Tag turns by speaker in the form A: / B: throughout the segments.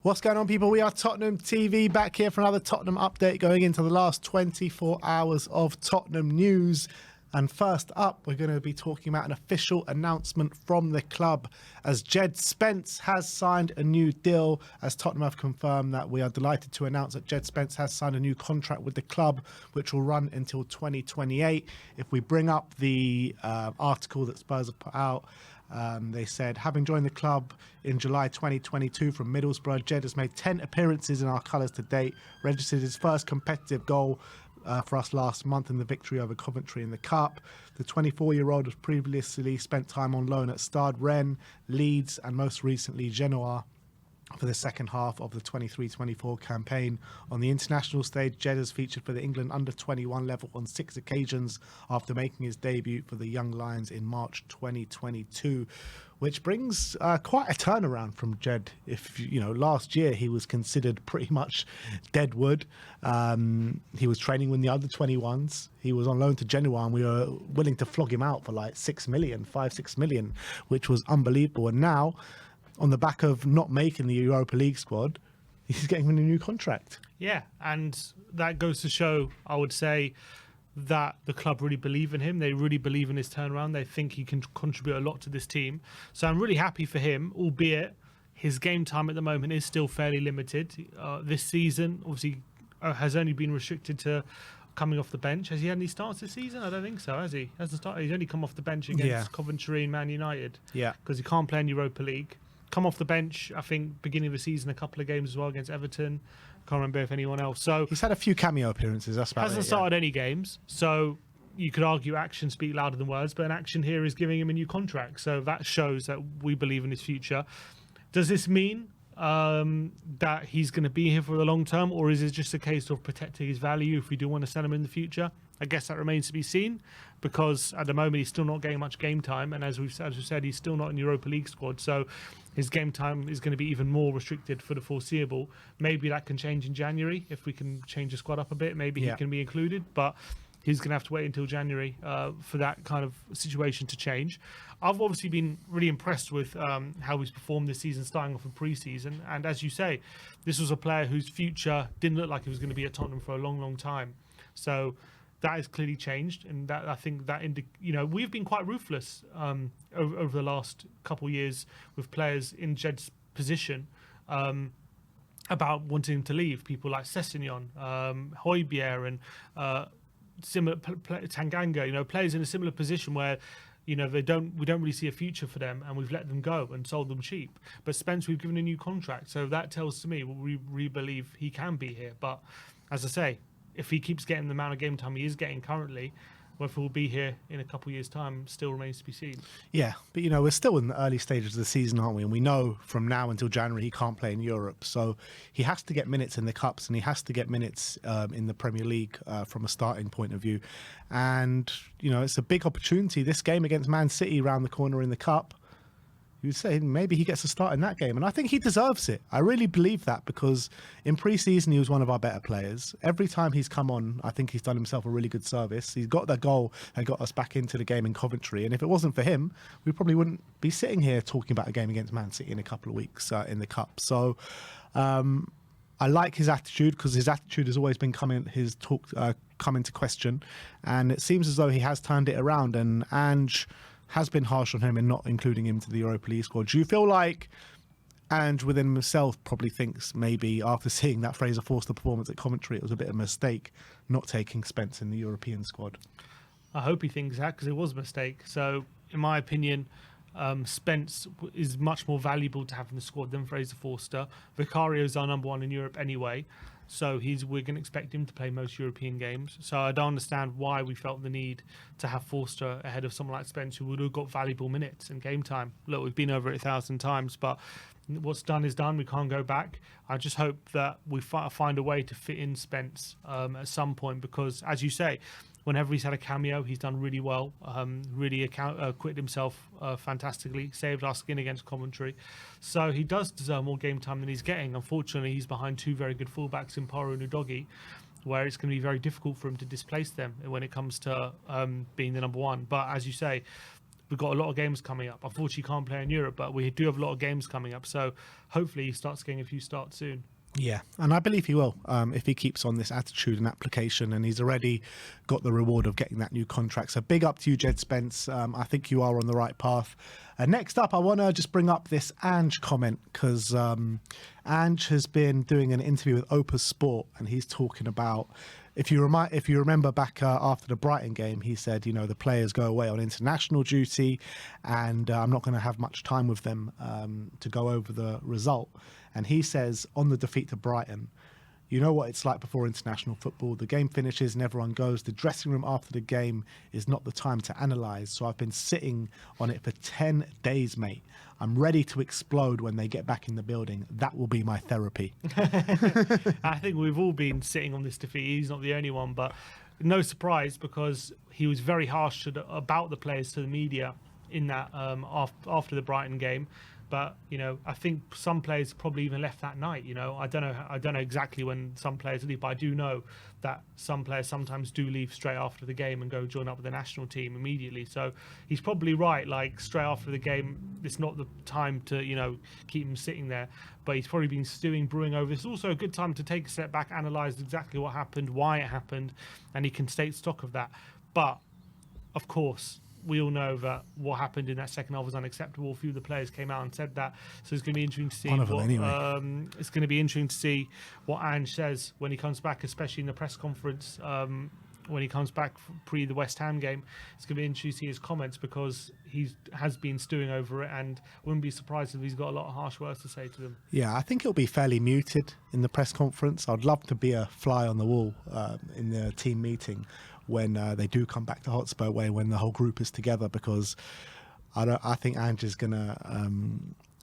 A: What's going on, people? We are Tottenham TV, back here for another Tottenham update going into the last 24 hours of Tottenham news. And first up, we're going to be talking about an official announcement from the club as Jed Spence has signed a new deal. As Tottenham have confirmed that, we are delighted to announce that Jed Spence has signed a new contract with the club, which will run until 2028. If we bring up the article that Spurs have put out, they said, having joined the club in July 2022 from Middlesbrough, Jed has made 10 appearances in our colours to date, registered his first competitive goal for us last month in the victory over Coventry in the Cup. The 24-year-old has previously spent time on loan at Stade Rennes, Leeds and most recently Genoa for the second half of the 23-24 campaign. On the international stage, Jed has featured for the England under-21 level on 6 occasions after making his debut for the Young Lions in March 2022, which brings quite a turnaround from Jed. If you know, last year he was considered pretty much deadwood. He was training with the under-21s. He was on loan to Genoa and we were willing to flog him out for like 6 million, 5-6 million, which was unbelievable. And now, on the back of not making the Europa League squad, he's getting a new contract.
B: Yeah, and that goes to show, I would say, that the club really believe in him. They really believe in his turnaround. They think he can contribute a lot to this team. So I'm really happy for him, albeit his game time at the moment is still fairly limited. This season, obviously, has only been restricted to coming off the bench. Has he had any starts this season? I don't think so, has he? Hasn't started. He's only come off the bench against Coventry and Man United.
A: Yeah.
B: Because he can't play in Europa League. Come off the bench, I think, beginning of the season, a couple of games as well against Everton. Can't remember if anyone else. So
A: he's had a few cameo appearances. That's about
B: hasn't started any games. So you could argue actions speak louder than words, but an action here is giving him a new contract. So that shows that we believe in his future. Does this mean that he's going to be here for the long term, or is it just a case of protecting his value if we do want to sell him in the future? I guess that remains to be seen, because at the moment he's still not getting much game time, and as we've said, he's still not in the Europa League squad, so his game time is going to be even more restricted for the foreseeable. Maybe that can change in January if we can change the squad up a bit. Maybe he can be included, but he's going to have to wait until January for that kind of situation to change. I've obviously been really impressed with how he's performed this season, starting off in pre-season. And as you say, this was a player whose future didn't look like he was going to be at Tottenham for a long, long time. So that has clearly changed, and that I think that we've been quite ruthless over the last couple of years with players in Jed's position about wanting him to leave. People like Sessegnon, Højbjerg, and similar Tanganga, players in a similar position where we don't really see a future for them, and we've let them go and sold them cheap. But Spence, we've given a new contract, so that tells to me we believe he can be here. But as I say, if he keeps getting the amount of game time he is getting currently, whether he'll be here in a couple of years' time still remains to be seen. Yeah,
A: but we're still in the early stages of the season, aren't we? And we know from now until January he can't play in Europe. So he has to get minutes in the Cups, and he has to get minutes in the Premier League from a starting point of view. And, it's a big opportunity. This game against Man City around the corner in the Cup, you'd say maybe he gets a start in that game. And I think he deserves it. I really believe that, because in pre-season he was one of our better players. Every time he's come on, I think he's done himself a really good service. He's got the goal that got us back into the game in Coventry. And if it wasn't for him, we probably wouldn't be sitting here talking about a game against Man City in a couple of weeks in the Cup. So I like his attitude, because his attitude has always been come into question. And it seems as though he has turned it around. And Ange has been harsh on him in not including him to the Europa League squad. Do you feel like Ange within himself probably thinks maybe after seeing that Fraser Forster performance at Coventry, it was a bit of a mistake not taking Spence in the European squad?
B: I hope he thinks that, because it was a mistake. So, in my opinion, Spence is much more valuable to have in the squad than Fraser Forster. Vicario's our number one in Europe anyway, so we're going to expect him to play most European games. So I don't understand why we felt the need to have Forster ahead of someone like Spence, who would have got valuable minutes and game time. Look, we've been over it 1,000 times, but what's done is done. We can't go back. I just hope that we find a way to fit in Spence at some point, because, as you say, whenever he's had a cameo, he's done really well, really acquitted himself fantastically, saved our skin against Coventry. So he does deserve more game time than he's getting. Unfortunately, he's behind two very good fullbacks in Porro and Udogie, where it's going to be very difficult for him to displace them when it comes to being the number one. But as you say, we've got a lot of games coming up. Unfortunately, can't play in Europe, but we do have a lot of games coming up. So hopefully he starts getting a few starts soon.
A: Yeah, and I believe he will if he keeps on this attitude and application, and he's already got the reward of getting that new contract. So big up to you, Jed Spence. I think you are on the right path. Next up, I want to just bring up this Ange comment, because Ange has been doing an interview with Opus Sport, and he's talking about, if you remember back after the Brighton game, he said, the players go away on international duty, and I'm not going to have much time with them to go over the result. And he says on the defeat to Brighton, you know what it's like before international football. The game finishes and everyone goes. The dressing room after the game is not the time to analyse. So I've been sitting on it for 10 days, mate. I'm ready to explode when they get back in the building. That will be my therapy.
B: I think we've all been sitting on this defeat. He's not the only one, but no surprise, because he was very harsh about the players to the media in that after the Brighton game. But I think some players probably even left that night. I don't know exactly when some players leave, but I do know that some players sometimes do leave straight after the game and go join up with the national team immediately. So he's probably right. Like, straight after the game, it's not the time to keep him sitting there. But he's probably been brewing over. It's also a good time to take a step back, analyse exactly what happened, why it happened, and he can take stock of that. But of course, we all know that what happened in that second half was unacceptable. A few of the players came out and said that. So it's going to be interesting to see it's going to be interesting to see what Ange says when he comes back, especially in the press conference when he comes back pre the West Ham game. It's going to be interesting to see his comments, because he has been stewing over it, and wouldn't be surprised if he's got a lot of harsh words to say to them.
A: Yeah, I think it'll be fairly muted in the press conference. I'd love to be a fly on the wall in the team meeting when they do come back to Hotspur Way, when the whole group is together, because I think Ange is going to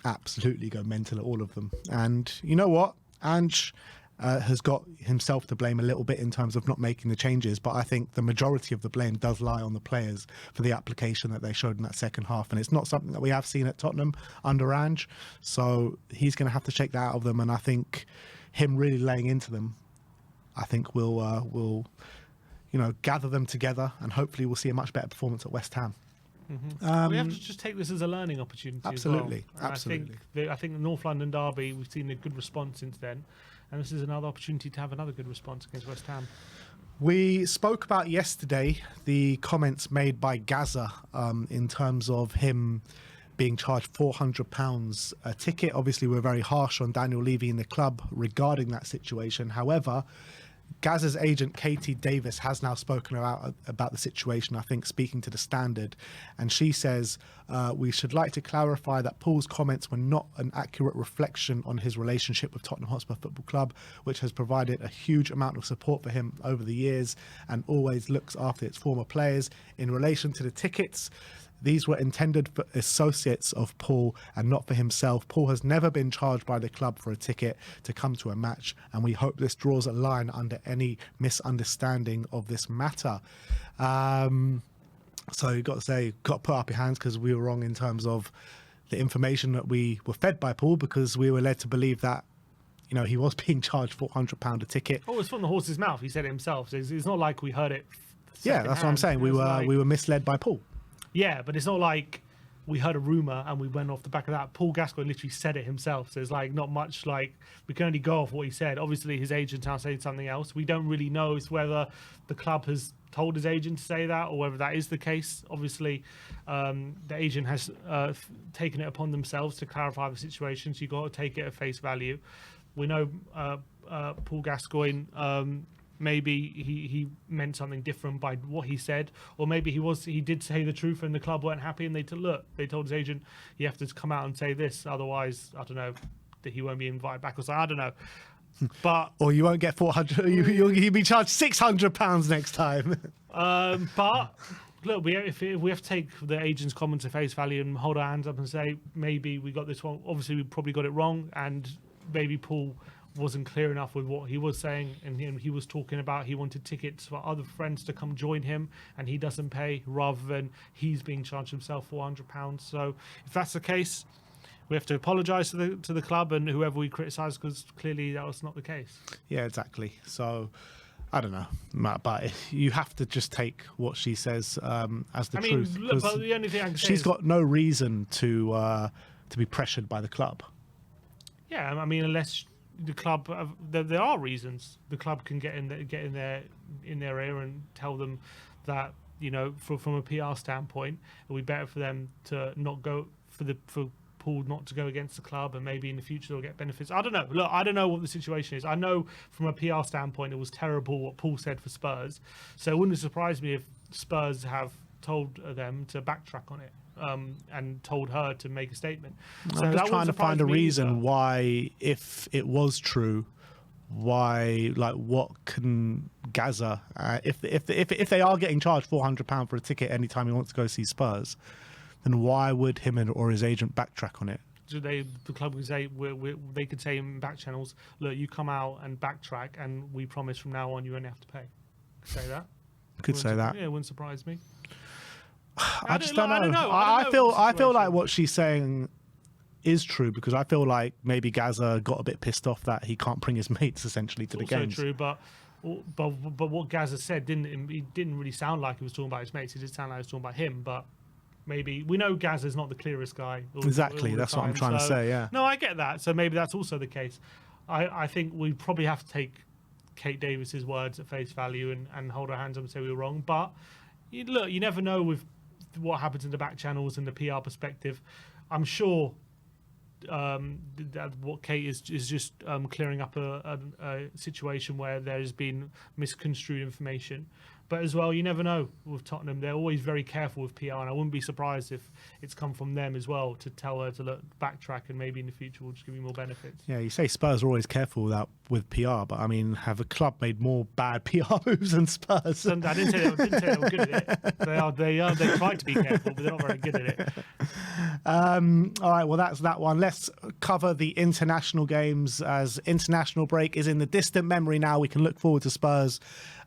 A: absolutely go mental at all of them. And you know what? Ange has got himself to blame a little bit in terms of not making the changes, but I think the majority of the blame does lie on the players for the application that they showed in that second half, and it's not something that we have seen at Tottenham under Ange. So he's going to have to shake that out of them, and I think him really laying into them, I think will gather them together, and hopefully we'll see a much better performance at West Ham.
B: Mm-hmm. We have to just take this as a learning opportunity.
A: Absolutely,
B: as well.
A: absolutely.
B: I think the North London derby, we've seen a good response since then, and this is another opportunity to have another good response against West Ham.
A: We spoke about yesterday the comments made by Gaza in terms of him being charged £400 a ticket. Obviously, we're very harsh on Daniel Levy in the club regarding that situation. However, Gaza's agent Katie Davis has now spoken about the situation, I think, speaking to The Standard, and she says, we should like to clarify that Paul's comments were not an accurate reflection on his relationship with Tottenham Hotspur Football Club, which has provided a huge amount of support for him over the years and always looks after its former players. In relation to the tickets, these were intended for associates of Paul and not for himself. Paul has never been charged by the club for a ticket to come to a match, and we hope this draws a line under any misunderstanding of this matter. So you've got to put up your hands, because we were wrong in terms of the information that we were fed by Paul, because we were led to believe that he was being charged £400 a ticket.
B: Oh, it's from the horse's mouth. He said it himself. So it's not like we heard it.
A: Yeah, that's what I'm saying. We were misled by Paul.
B: Yeah, but it's not like we heard a rumour and we went off the back of that. Paul Gascoigne literally said it himself. So it's not much, we can only go off what he said. Obviously, his agent now saying something else. We don't really know whether the club has told his agent to say that or whether that is the case. Obviously, the agent has taken it upon themselves to clarify the situation. So you've got to take it at face value. We know Paul Gascoigne... maybe he meant something different by what he said, or maybe he did say the truth and the club weren't happy and they told his agent, you have to come out and say this, otherwise I don't know, that he won't be invited back or something. I don't know, but
A: or you won't get 400. You'll be charged £600 next time.
B: But look, if we have to take the agent's comments at face value and hold our hands up and say maybe we got this one, obviously we probably got it wrong, and maybe Paul wasn't clear enough with what he was saying, and he was talking about he wanted tickets for other friends to come join him and he doesn't pay, rather than he's being charged himself £400. So if that's the case, we have to apologise to the club and whoever we criticise, because clearly that was not the case.
A: Yeah, exactly. So I don't know, Matt, but you have to just take what she says as the truth.
B: Look, but the only thing I can say
A: she's
B: is,
A: got no reason to be pressured by the club.
B: yeah, I mean, unless the club, there are reasons the club can get in their ear and tell them that, you know, from a PR standpoint, it would be better for them to not go for Paul not to go against the club, and maybe in the future they'll get benefits. I don't know. Look, I don't know what the situation is. I know from a PR standpoint it was terrible what Paul said for Spurs, so it wouldn't surprise me if Spurs have told them to backtrack on it. And told her to make a statement. So
A: I'm just trying to find a reason why, if it was true, why, like, what can Gaza, if they are getting charged £400 for a ticket anytime he wants to go see Spurs, then why would him or his agent backtrack on it?
B: So the club could say, they could say in back channels, look, you come out and backtrack, and we promise from now on you only have to pay. Say that.
A: Could say that.
B: Yeah, it wouldn't surprise me.
A: I just don't know. I feel like what she's saying is true, because I feel like maybe Gaza got a bit pissed off that he can't bring his mates essentially to the games.
B: Also true, but what Gaza said didn't really sound like he was talking about his mates. It did sound like he was talking about him. But maybe we know Gaza's not the clearest guy.
A: Exactly, that's what I'm trying to say. Yeah.
B: No, I get that. So maybe that's also the case. I think we probably have to take Kate Davis's words at face value and hold our hands up and say we were wrong. But look, you never know with what happens in the back channels and the PR perspective. I'm sure that what Kate is just clearing up a situation where there's been misconstrued information. But as well, you never know with Tottenham. They're always very careful with PR, and I wouldn't be surprised if it's come from them as well to tell her to look, backtrack, and maybe in the future we'll just give you more benefits.
A: Yeah, you say Spurs are always careful with PR, but I mean, have a club made more bad PR moves than Spurs?
B: I didn't say they were good at it. They tried to be careful, but they're not very good at it.
A: All right, well, that's that one. Let's cover the international games, as international break is in the distant memory now. We can look forward to Spurs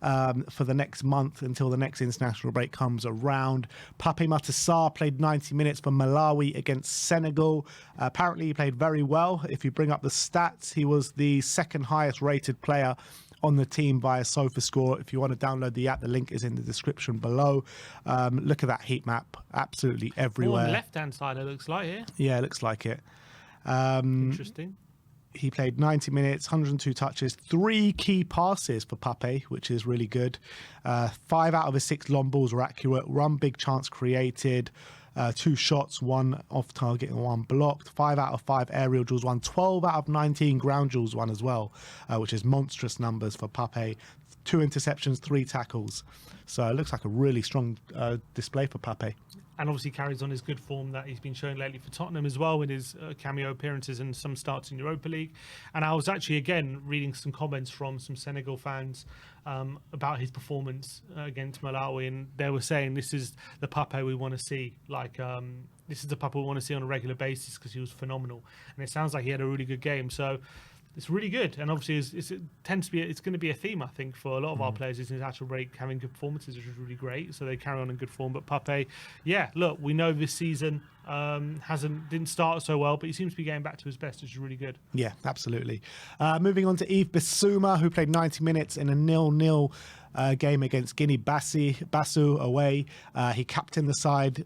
A: for the next month until the next international break comes around. Pape Matar played 90 minutes for Malawi against Senegal. Apparently he played very well. If you bring up the stats, he was the second highest rated player on the team via SofaScore. If you want to download the app, the link is in the description below. Look at that heat map, absolutely everywhere.
B: On the left-hand side, it looks like here.
A: Yeah, it looks like it.
B: Interesting.
A: He played 90 minutes, 102 touches, 3 key passes for Pape, which is really good. 5 out of his 6 long balls were accurate. 1 big chance created. 2 shots, 1 off target and 1 blocked. 5 out of 5 aerial duels won. 12 out of 19 ground duels won as well, which is monstrous numbers for Pape. 2 interceptions, 3 tackles. So it looks like a really strong display for Pape.
B: And obviously carries on his good form that he's been showing lately for Tottenham as well, with his cameo appearances and some starts in Europa League. And I was actually, again, reading some comments from some Senegal fans about his performance against Malawi, and they were saying this is the Pape we want to see. This is the Pape we want to see on a regular basis, because he was phenomenal. And it sounds like he had a really good game. So it's really good, and obviously it's going to be a theme, I think, for a lot of our players is in actual break having good performances, which is really great. So they carry on in good form. But Pape, yeah, look, we know this season didn't start so well, but he seems to be getting back to his best, which is really good.
A: Yeah, absolutely. Moving on to Yves Basuma, who played 90 minutes in a 0-0 game against Guinea-Bissau away. He captained the side.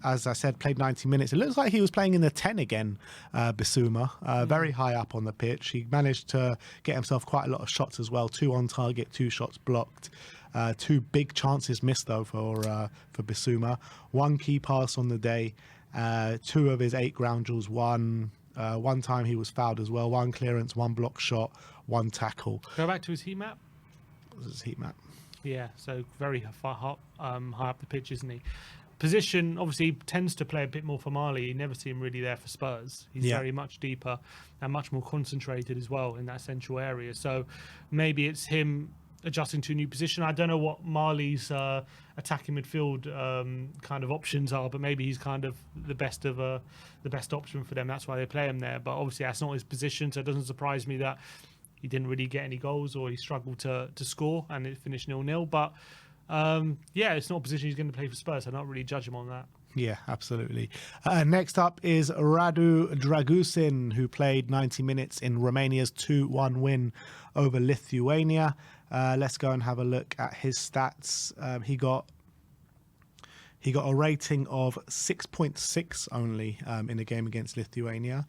A: As I said, played 90 minutes. It looks like he was playing in the 10 again, Basuma, very high up on the pitch. He managed to get himself quite a lot of shots as well. 2 on target, 2 shots blocked. 2 big chances missed, though, for Basuma. 1 key pass on the day. 2 of his 8 ground duels won. 1 time he was fouled as well. 1 clearance, 1 block shot, 1 tackle.
B: Go back to his heat map.
A: This is his heat map.
B: Yeah, so very high up the pitch, isn't he? Position, obviously, tends to play a bit more for Mali. You never see him really there for Spurs. He's very much deeper and much more concentrated as well in that central area. So maybe it's him adjusting to a new position. I don't know what Mali's attacking midfield kind of options are, but maybe he's kind of the best option for them. That's why they play him there. But obviously, that's not his position, so it doesn't surprise me that he didn't really get any goals or he struggled to score and it finished 0-0. But yeah, it's not a position he's going to play for Spurs. So I don't really judge him on that.
A: Yeah, absolutely. Next up is Radu Dragusin, who played 90 minutes in Romania's 2-1 win over Lithuania. Let's go and have a look at his stats. He got a rating of 6.6 only in a game against Lithuania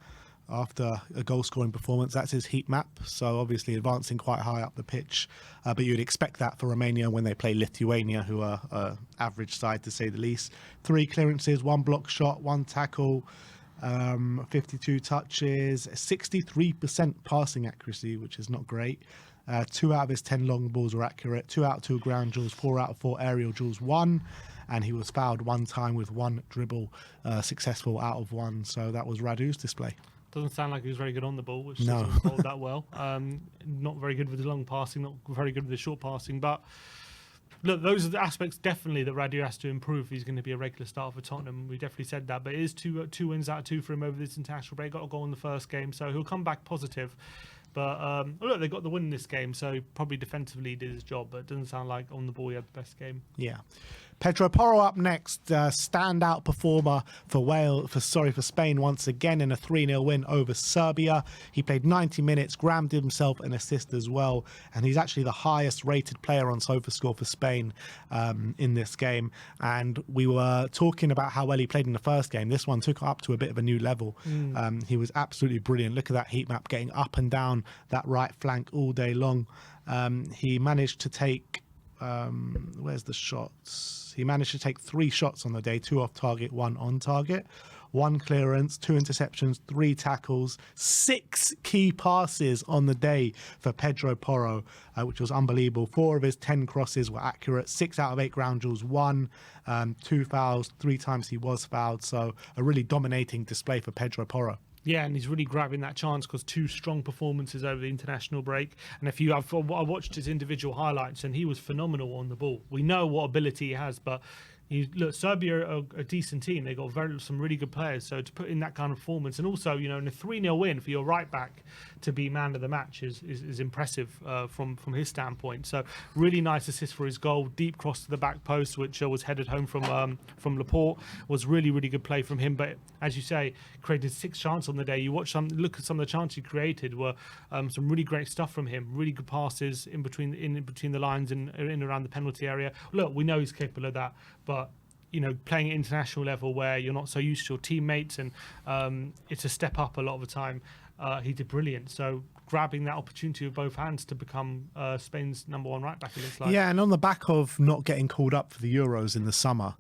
A: after a goal-scoring performance. That's his heat map, so obviously advancing quite high up the pitch. But you'd expect that for Romania when they play Lithuania, who are average side to say the least. 3 clearances, 1 block shot, 1 tackle, 52 touches, 63% passing accuracy, which is not great. 2 out of his 10 long balls were accurate, 2 out of 2 ground duels, 4 out of 4 aerial duels, 1. And he was fouled 1 time with 1 dribble successful out of 1. So that was Radu's display.
B: Doesn't sound like he was very good on the ball, which
A: No.
B: doesn't hold that well. Not very good with the long passing, not very good with the short passing. But look, those are the aspects definitely that Radu has to improve if he's going to be a regular starter for Tottenham. We definitely said that. But it is two wins out of 2 for him over this international break. Got a goal in the first game, so he'll come back positive. But look, they got the win in this game, so probably defensively he did his job. But it doesn't sound like on the ball he had the best game.
A: Yeah. Pedro Porro up next, standout performer for Spain once again in a 3-0 win over Serbia. He played 90 minutes, grabbed himself an assist as well, and he's actually the highest rated player on SofaScore for Spain in this game. And we were talking about how well he played in the first game. This one took up to a bit of a new level. He was absolutely brilliant. Look at that heat map, getting up and down that right flank all day long. He managed to take where's the shots? He managed to take 3 shots on the day, 2 off target, 1 on target, 1 clearance, 2 interceptions, 3 tackles, 6 key passes on the day for Pedro Porro, which was unbelievable. 4 of his 10 crosses were accurate, 6 out of 8 ground duels, 1, 2 fouls, 3 times he was fouled. So a really dominating display for Pedro Porro.
B: Yeah, and he's really grabbing that chance because 2 strong performances over the international break. And if you have, I watched his individual highlights, and he was phenomenal on the ball. We know what ability he has, but look, Serbia are a decent team. They got some really good players. So to put in that kind of performance, and also in a 3-0 win for your right back to be man of the match is impressive from his standpoint. So really nice assist for his goal, deep cross to the back post, which was headed home from Laporte. Was really good play from him. But as you say, created 6 chances on the day. You look at some of the chances he created were some really great stuff from him. Really good passes in between the lines and in around the penalty area. Look, we know he's capable of that, but playing at international level where you're not so used to your teammates and it's a step up a lot of the time. He did brilliant. So grabbing that opportunity with both hands to become Spain's number 1 right back, it looks like.
A: Yeah, and on the back of not getting called up for the Euros in the summer,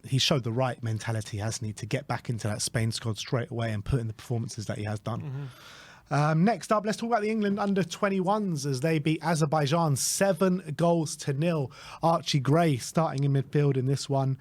A: he showed the right mentality, hasn't he, to get back into that Spain squad straight away and put in the performances that he has done. Next up, let's talk about the England under-21s as they beat Azerbaijan 7-0. Archie Gray starting in midfield in this one,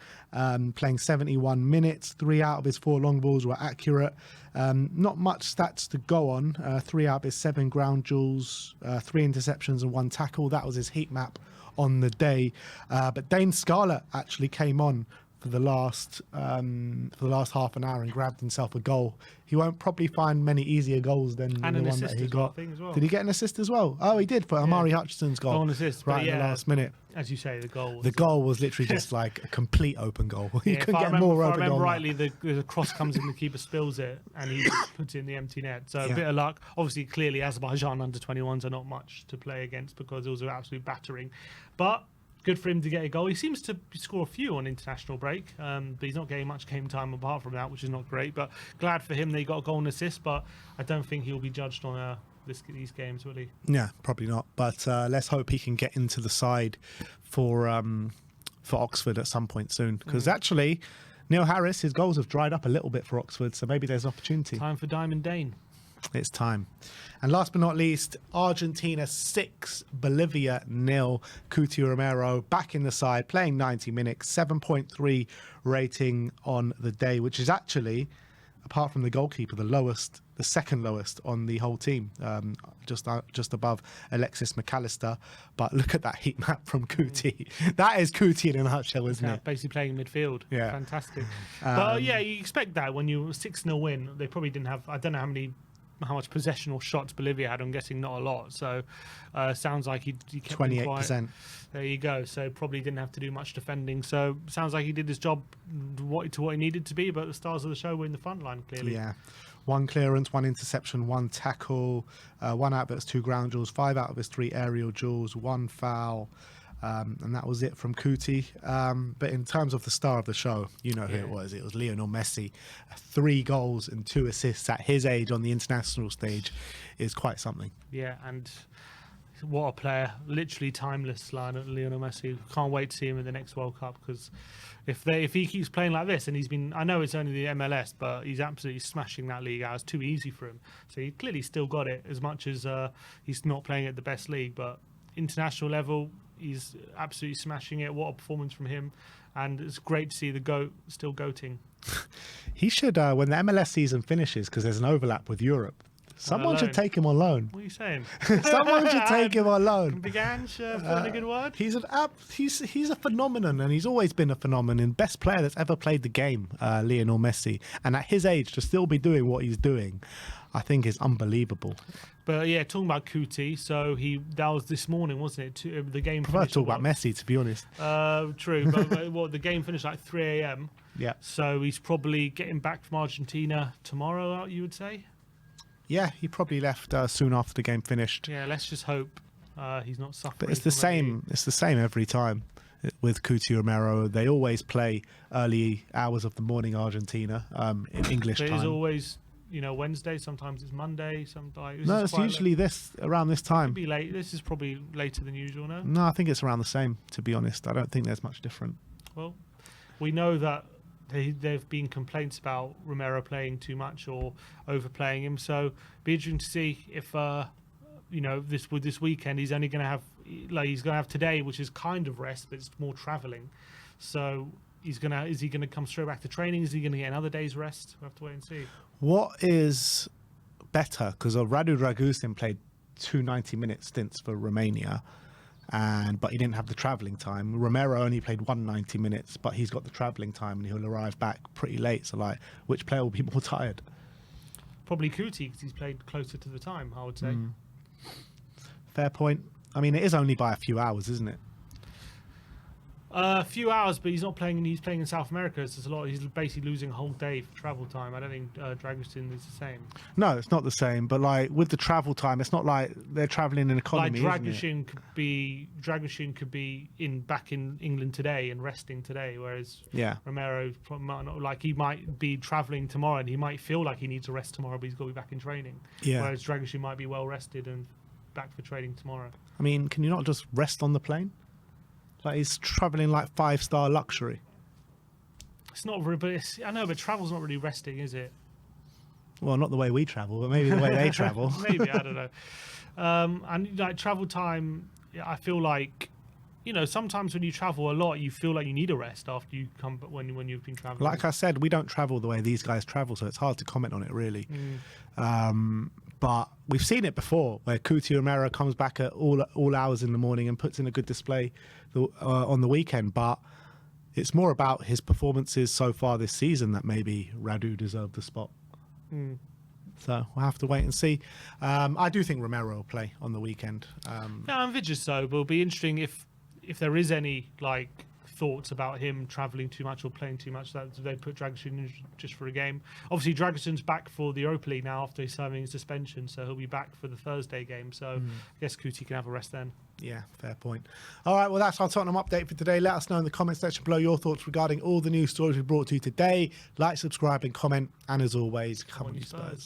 A: playing 71 minutes. 3 out of his 4 long balls were accurate. Not much stats to go on. 3 out of his 7 ground duels, 3 interceptions and 1 tackle. That was his heat map on the day. But Dane Scarlet actually came on for the last half an hour and grabbed himself a goal. He won't probably find many easier goals than the one that he got.
B: Well.
A: Did he get an assist as well? Oh, he did for Amari Hutchinson's goal.
B: An assist,
A: right in the last minute.
B: As you say, the
A: goal was literally just like a complete open goal. You
B: yeah,
A: couldn't get more open goal.
B: If I remember rightly, the cross comes in, the keeper spills it, and he puts it in the empty net. So a bit of luck. Obviously, clearly, Azerbaijan under-21s are not much to play against because it was an absolute battering. But good for him to get a goal. He seems to score a few on international break, but he's not getting much game time apart from that, which is not great. But glad for him that he got a goal and assist, but I don't think he'll be judged on these games, will he?
A: Yeah, probably not. But let's hope he can get into the side for Oxford at some point soon. Because actually, Neil Harris, his goals have dried up a little bit for Oxford, so maybe there's opportunity.
B: Time for Diamond Dane.
A: It's time. And last but not least, Argentina 6, Bolivia 0. Cuti Romero back in the side, playing 90 minutes, 7.3 rating on the day, which is actually, apart from the goalkeeper, the second lowest on the whole team, just above Alexis McAllister. But look at that heat map from Cuti. That is Cuti in a nutshell, isn't it?
B: Basically playing in midfield.
A: Yeah.
B: Fantastic. But yeah, you expect that when you 6-0 win. They probably didn't have, I don't know how many how much possession or shots Bolivia had. I'm guessing not a lot. So sounds like he kept them quiet.
A: 28%.
B: There you go. So probably didn't have to do much defending. So sounds like he did his job to what he needed to be. But the stars of the show were in the front line, clearly.
A: Yeah. 1 clearance, 1 interception, 1 tackle, 1 out of his 2 ground duels, 5 out of his 3 aerial duels, 1 foul. And that was it from Kuti. But in terms of the star of the show, you know who it was. It was Lionel Messi. 3 goals and 2 assists at his age on the international stage is quite something.
B: Yeah, and what a player. Literally timeless, Lionel Messi. Can't wait to see him in the next World Cup, because if he keeps playing like this, and he's been, I know it's only the MLS, but he's absolutely smashing that league out. It's too easy for him. So he clearly still got it, as much as he's not playing at the best league. But international level, he's absolutely smashing it. What a performance from him. And it's great to see the GOAT still goating.
A: He should, when the MLS season finishes, because there's an overlap with Europe, someone should take him on loan.
B: What are you saying?
A: Someone should take him on loan.
B: Big Ange, put in a good word.
A: He's a phenomenon, and he's always been a phenomenon. Best player that's ever played the game, Lionel Messi. And at his age, to still be doing what he's doing, I think is unbelievable.
B: But yeah, talking about Kuti, so that was this morning, wasn't it? The game.
A: I prefer to talk about Messi, to be honest.
B: True, but the game finished like 3 a.m.
A: Yeah.
B: So he's probably getting back from Argentina tomorrow, you would say.
A: Yeah, he probably left soon after the game finished.
B: Yeah, let's just hope he's not suffering.
A: But it's the same. It's the same every time with Kuti Romero. They always play early hours of the morning Argentina in English time.
B: It is always, Wednesday. Sometimes it's Monday. Sometimes
A: no, it's usually around this time.
B: Could be late. This is probably later than usual. No.
A: No, I think it's around the same. To be honest, I don't think there's much different. Well,
B: we know that there've been complaints about Romero playing too much or overplaying him. So be interesting to see if this weekend he's only going to have he's going to have today, which is kind of rest, but it's more travelling. So is he going to come straight back to training? Is he going to get another day's rest? We'll have to wait and see.
A: What is better? Because Radu Dragusin played 2 90-minute stints for Romania. But he didn't have the travelling time. Romero only played 1 90 minutes, but he's got the travelling time and he'll arrive back pretty late. So, which player will be more tired?
B: Probably Kuti, because he's played closer to the time, I would say.
A: Fair point. I mean, it is only by a few hours, isn't it?
B: A few hours, but he's not playing. He's playing in South America. So it's a lot. He's basically losing a whole day for travel time. I don't think Dragusin is the same.
A: No, it's not the same. But with the travel time, it's not like they're travelling in economy.
B: Dragusin could be back in England today and resting today, whereas Romero he might be travelling tomorrow and he might feel like he needs to rest tomorrow, but he's got to be back in training. Yeah. Whereas Dragusin might be well rested and back for training tomorrow.
A: I mean, can you not just rest on the plane? He's travelling 5-star luxury.
B: It's not, but I know, but travel's not really resting, is it?
A: Well, not the way we travel, but maybe the way they travel.
B: Maybe, I don't know. And travel time, I feel like, sometimes when you travel a lot, you feel like you need a rest after you come. But when you've been traveling,
A: like I said, we don't travel the way these guys travel, so it's hard to comment on it really. But we've seen it before, where Kuti Romero comes back at all hours in the morning and puts in a good display on the weekend. But it's more about his performances so far this season that maybe Radu deserved the spot. So we'll have to wait and see. I do think Romero will play on the weekend.
B: I envisage so, but it'll be interesting if there is any thoughts about him travelling too much or playing too much, that they put Dragusin in just for a game. Obviously, Dragusin's back for the Europa League now after he's serving his suspension, so he'll be back for the Thursday game. So I guess Kuti can have a rest then. Yeah, fair point. All right, well, that's our Tottenham update for today. Let us know in the comment section below your thoughts regarding all the news stories we brought to you today. Like, subscribe and comment. And as always, come on, you Spurs.